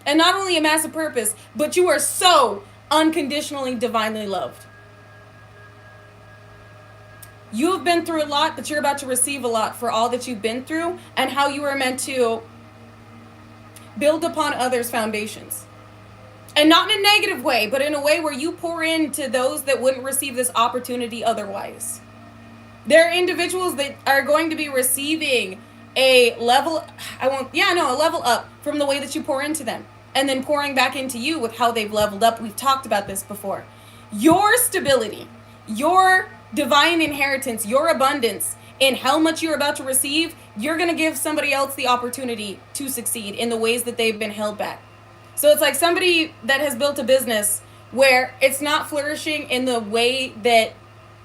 And not only a massive purpose, but you are so unconditionally, divinely loved. You have been through a lot, but you're about to receive a lot for all that you've been through and how you are meant to build upon others' foundations. And not in a negative way, but in a way where you pour into those that wouldn't receive this opportunity otherwise. There are individuals that are going to be receiving a level, a level up from the way that you pour into them. And then pouring back into you with how they've leveled up. We've talked about this before. Your stability, your divine inheritance, your abundance in how much you're about to receive, you're going to give somebody else the opportunity to succeed in the ways that they've been held back. So it's like somebody that has built a business where it's not flourishing in the way that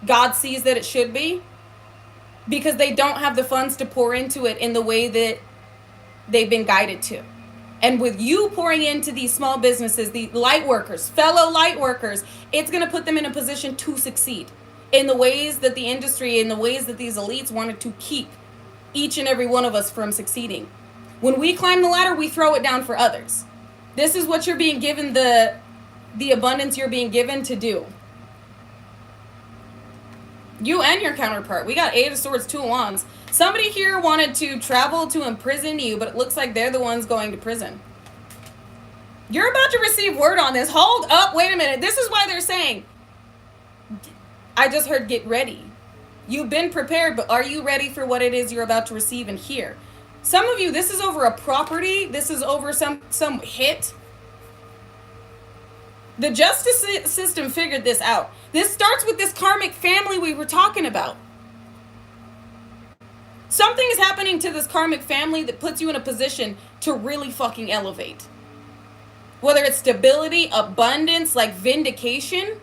God sees that it should be because they don't have the funds to pour into it in the way that they've been guided to. And with you pouring into these small businesses, the light workers, fellow light workers, it's going to put them in a position to succeed in the ways that the industry, in the ways that these elites wanted to keep each and every one of us from succeeding. When we climb the ladder, we throw it down for others. This is what you're being given, the abundance you're being given to do. You and your counterpart. We got 8 of Swords, 2 of Wands. Somebody here wanted to travel to imprison you, but it looks like they're the ones going to prison. You're about to receive word on this. Hold up. Wait a minute. This is why they're saying, I just heard get ready. You've been prepared, but are you ready for what it is you're about to receive and hear? Some of you, this is over a property. This is over some hit. The justice system figured this out. This starts with this karmic family we were talking about. Something is happening to this karmic family that puts you in a position to really fucking elevate. Whether it's stability, abundance, like vindication.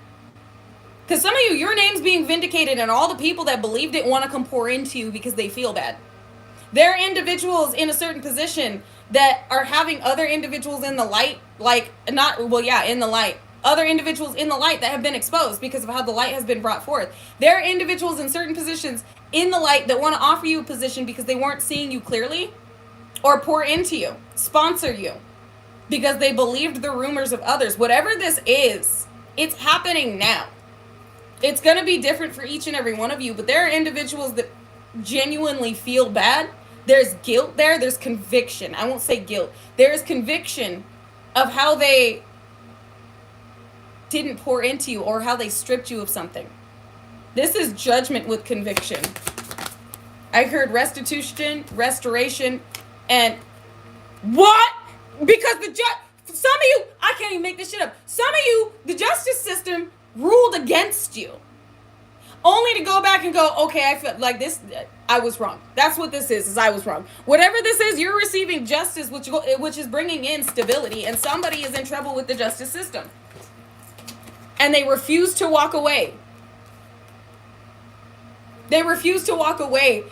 Because some of you, your name's being vindicated and all the people that believed it want to come pour into you because they feel bad. There are individuals in a certain position that are having other individuals in the light, in the light. Other individuals in the light that have been exposed because of how the light has been brought forth. There are individuals in certain positions in the light that want to offer you a position because they weren't seeing you clearly, or pour into you, sponsor you, because they believed the rumors of others. Whatever this is, it's happening now. It's going to be different for each and every one of you, but there are individuals that genuinely feel bad. There's guilt there. There's conviction. I won't say guilt. There is conviction of how they didn't pour into you or how they stripped you of something. This is judgment with conviction. I heard restitution, restoration, and what? Because some of you, I can't even make this shit up. Some of you, the justice system ruled against you. Only to go back and go, okay, I feel like this, I was wrong. That's what this is I was wrong. Whatever this is, you're receiving justice, which is bringing in stability, and somebody is in trouble with the justice system. And they refuse to walk away. They refuse to walk away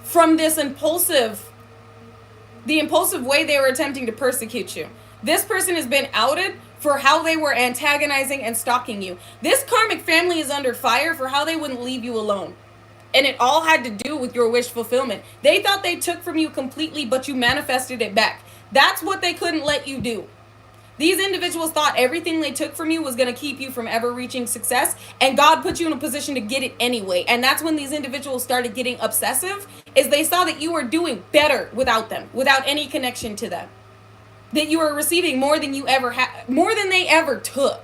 from the impulsive way they were attempting to persecute you. This person has been outed for how they were antagonizing and stalking you. This karmic family is under fire for how they wouldn't leave you alone. And it all had to do with your wish fulfillment. They thought they took from you completely, but you manifested it back. That's what they couldn't let you do. These individuals thought everything they took from you was going to keep you from ever reaching success, and God put you in a position to get it anyway. And that's when these individuals started getting obsessive, is they saw that you were doing better without them, without any connection to them. That you were receiving more than you ever had, more than they ever took.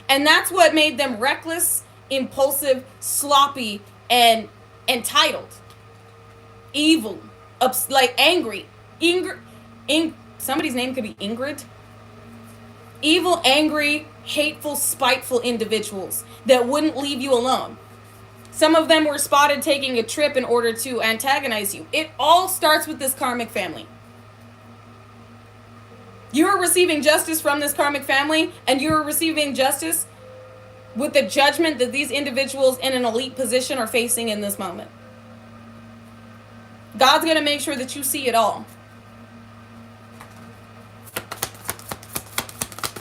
And that's what made them reckless, impulsive, sloppy, and entitled, evil, like angry. Somebody's name could be Ingrid. Evil, angry, hateful, spiteful individuals that wouldn't leave you alone. Some of them were spotted taking a trip in order to antagonize you. It all starts with this karmic family. You are receiving justice from this karmic family, and you are receiving justice with the judgment that these individuals in an elite position are facing in this moment. God's going to make sure that you see it all.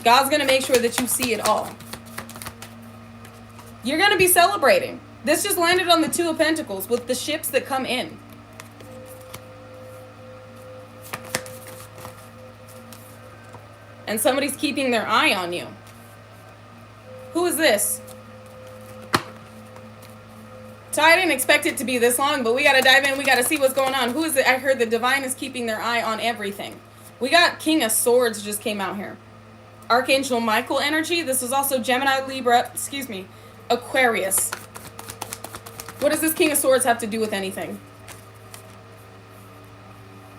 God's going to make sure that you see it all. You're going to be celebrating. This just landed on the Two of Pentacles with the ships that come in. And somebody's keeping their eye on you. Who is this? So I didn't expect it to be this long, but we got to dive in. We got to see what's going on. Who is it? I heard the divine is keeping their eye on everything. We got King of Swords just came out here. Archangel Michael energy. This is also Gemini, Libra, Aquarius. What does this King of Swords have to do with anything?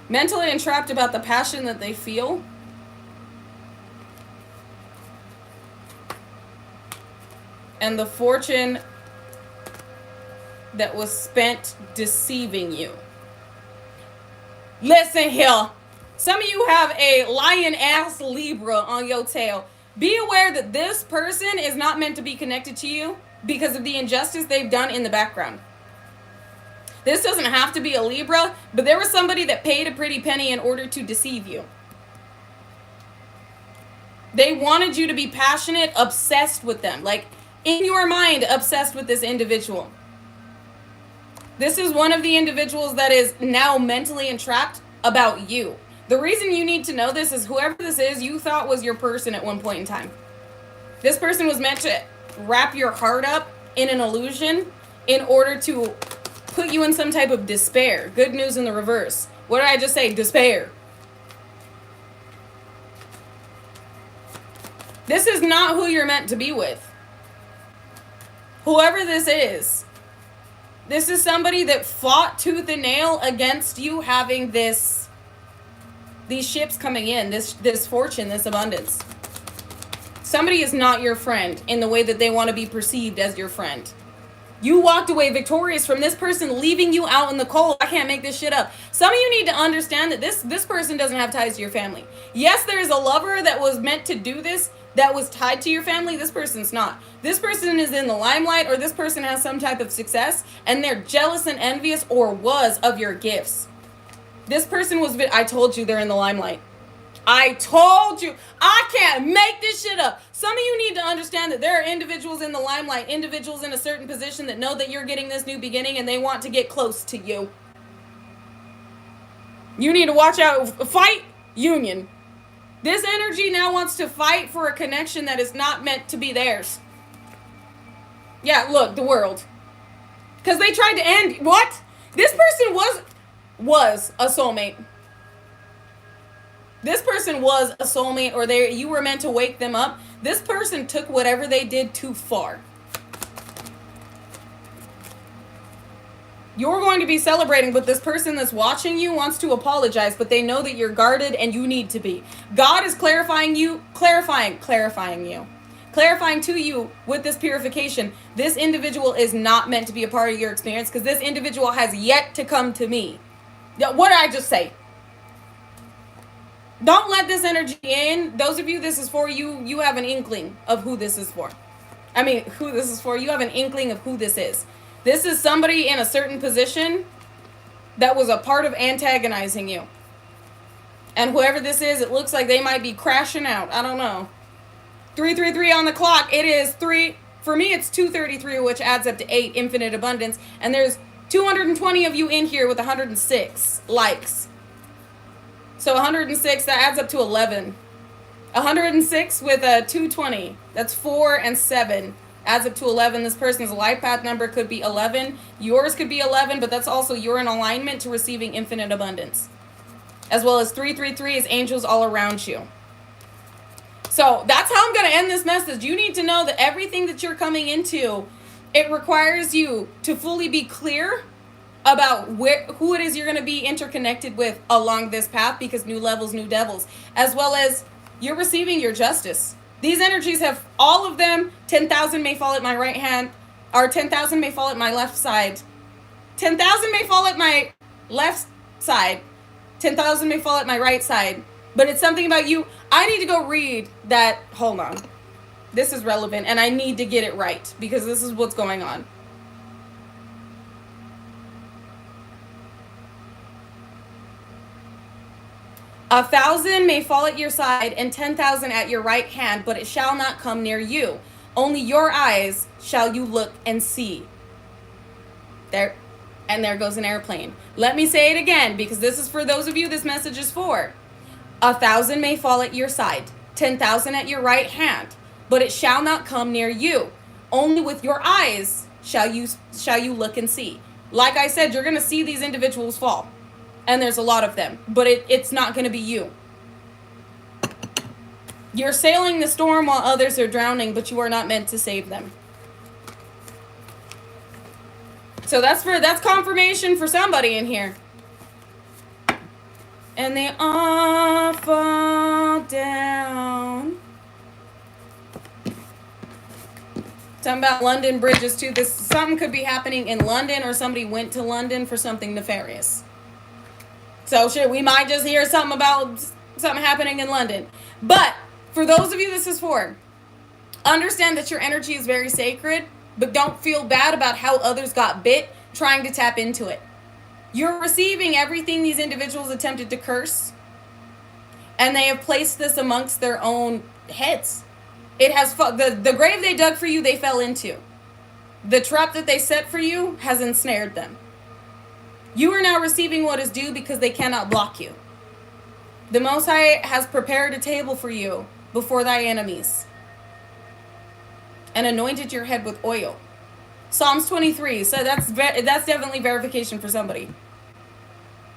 Mentally entrapped about the passion that they feel. And the fortune that was spent deceiving you. Listen here. Some of you have a lion-ass Libra on your tail. Be aware that this person is not meant to be connected to you because of the injustice they've done in the background. This doesn't have to be a Libra, but there was somebody that paid a pretty penny in order to deceive you. They wanted you to be passionate, obsessed with them. Like, in your mind, obsessed with this individual. This is one of the individuals that is now mentally entrapped about you. The reason you need to know this is whoever this is, you thought was your person at one point in time. This person was meant to wrap your heart up in an illusion in order to put you in some type of despair. Good news in the reverse. What did I just say? Despair. This is not who you're meant to be with. Whoever this is somebody that fought tooth and nail against you having these ships coming in, this fortune, this abundance. Somebody is not your friend in the way that they want to be perceived as your friend. You walked away victorious from this person leaving you out in the cold. I can't make this shit up. Some of you need to understand that this person doesn't have ties to your family. Yes, there is a lover that was meant to do this, that was tied to your family. This person's not. This person is in the limelight, or this person has some type of success, and they're jealous and envious, or was, of your gifts. This person was, I told you they're in the limelight. I told you. I can't make this shit up. Some of you need to understand that there are individuals in the limelight, individuals in a certain position that know that you're getting this new beginning and they want to get close to you. You need to watch out. Fight union. This energy now wants to fight for a connection that is not meant to be theirs. Yeah, look, the world. Because they tried to end. What? This person was a soulmate. This person was a soulmate, or you were meant to wake them up. This person took whatever they did too far. You're going to be celebrating, but this person that's watching you wants to apologize, but they know that you're guarded and you need to be. God is clarifying you to you with this purification. This individual is not meant to be a part of your experience because this individual has yet to come to me. What did I just say? Don't let this energy in. Those of you this is for, you have an inkling of who this is for. Who this is for. You have an inkling of who this is. This is somebody in a certain position that was a part of antagonizing you. And whoever this is, it looks like they might be crashing out. I don't know. 333 on the clock. It is 3, For me, it's 233, which adds up to 8, infinite abundance. And there's 220 of you in here with 106 likes. So 106, that adds up to 11. 106 with a 220. That's 4 and 7. Adds up to 11. This person's life path number could be 11. Yours could be 11, but that's also you're in alignment to receiving infinite abundance. As well as 333 is angels all around you. So that's how I'm going to end this message. You need to know that everything that you're coming into, it requires you to fully be clear about who it is you're going to be interconnected with along this path, because new levels, new devils, as well as you're receiving your justice. These energies have, all of them, 10,000 may fall at my right hand, or 10,000 may fall at my left side. 10,000 may fall at my left side. 10,000 may fall at my right side. But it's something about you. I need to go read that. Hold on. This is relevant, and I need to get it right, because this is what's going on. A 1,000 may fall at your side and 10,000 at your right hand, but it shall not come near you. Only your eyes shall you look and see. There, and there goes an airplane. Let me say it again, because this is for those of you this message is for. 1,000 may fall at your side, 10,000 at your right hand, but it shall not come near you. Only with your eyes shall you look and see. Like I said, you're going to see these individuals fall. And there's a lot of them, but it's not going to be you. You're sailing the storm while others are drowning, but you are not meant to save them. So that's confirmation for somebody in here. And they all fall down. Something about London bridges too. Something could be happening in London, or somebody went to London for something nefarious. So shit, we might just hear something about something happening in London. But for those of you this is for, understand that your energy is very sacred, but don't feel bad about how others got bit trying to tap into it. You're receiving everything these individuals attempted to curse, and they have placed this amongst their own heads. It has the grave they dug for you, they fell into. The trap that they set for you has ensnared them. You are now receiving what is due because they cannot block you. The Most High has prepared a table for you before thy enemies and anointed your head with oil. Psalms 23. So that's definitely verification for somebody.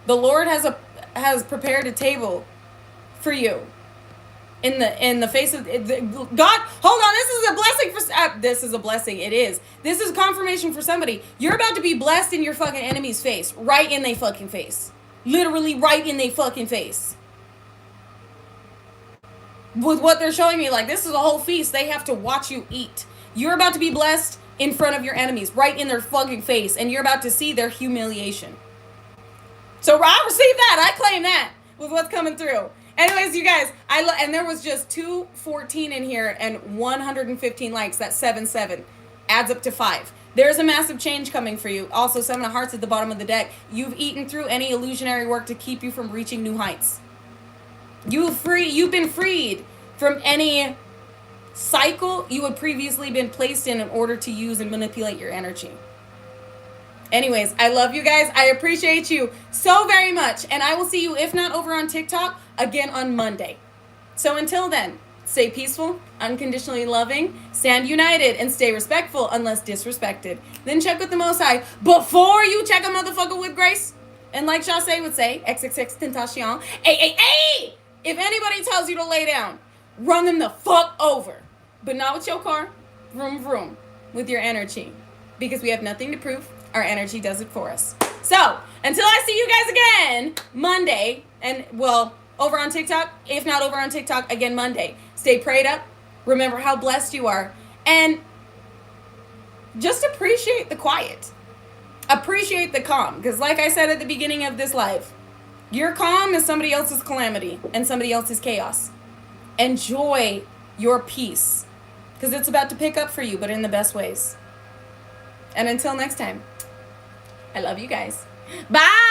The Lord has prepared a table for you in the face of God. Hold on, this is a blessing for this is a blessing. It is. This is confirmation for somebody. You're about to be blessed in your fucking enemy's face, right in they fucking face, literally right in they fucking face. With what they're showing me, like, this is a whole feast. They have to watch you eat. You're about to be blessed in front of your enemies, right in their fucking face, and you're about to see their humiliation. So I receive that. I claim that with what's coming through. Anyways, you guys, and there was just 214 in here and 115 likes. That's 7 adds up to 5. There's a massive change coming for you. Also, 7 of hearts at the bottom of the deck. You've eaten through any illusionary work to keep you from reaching new heights. You've been freed from any cycle you had previously been placed in order to use and manipulate your energy. Anyways, I love you guys. I appreciate you so very much. And I will see you, if not over on TikTok, again on Monday. So until then, stay peaceful, unconditionally loving, stand united, and stay respectful unless disrespected. Then check with the Most High before you check a motherfucker with grace. And like Chasé would say, XXX Tentacion, ay. If anybody tells you to lay down, run them the fuck over. But not with your car, vroom, with your energy. Because we have nothing to prove. Our energy does it for us. So, until I see you guys again Monday, and well, over on TikTok, if not over on TikTok, again Monday. Stay prayed up. Remember how blessed you are. And just appreciate the quiet. Appreciate the calm. Because like I said at the beginning of this live, your calm is somebody else's calamity and somebody else's chaos. Enjoy your peace. Because it's about to pick up for you, but in the best ways. And until next time, I love you guys. Bye!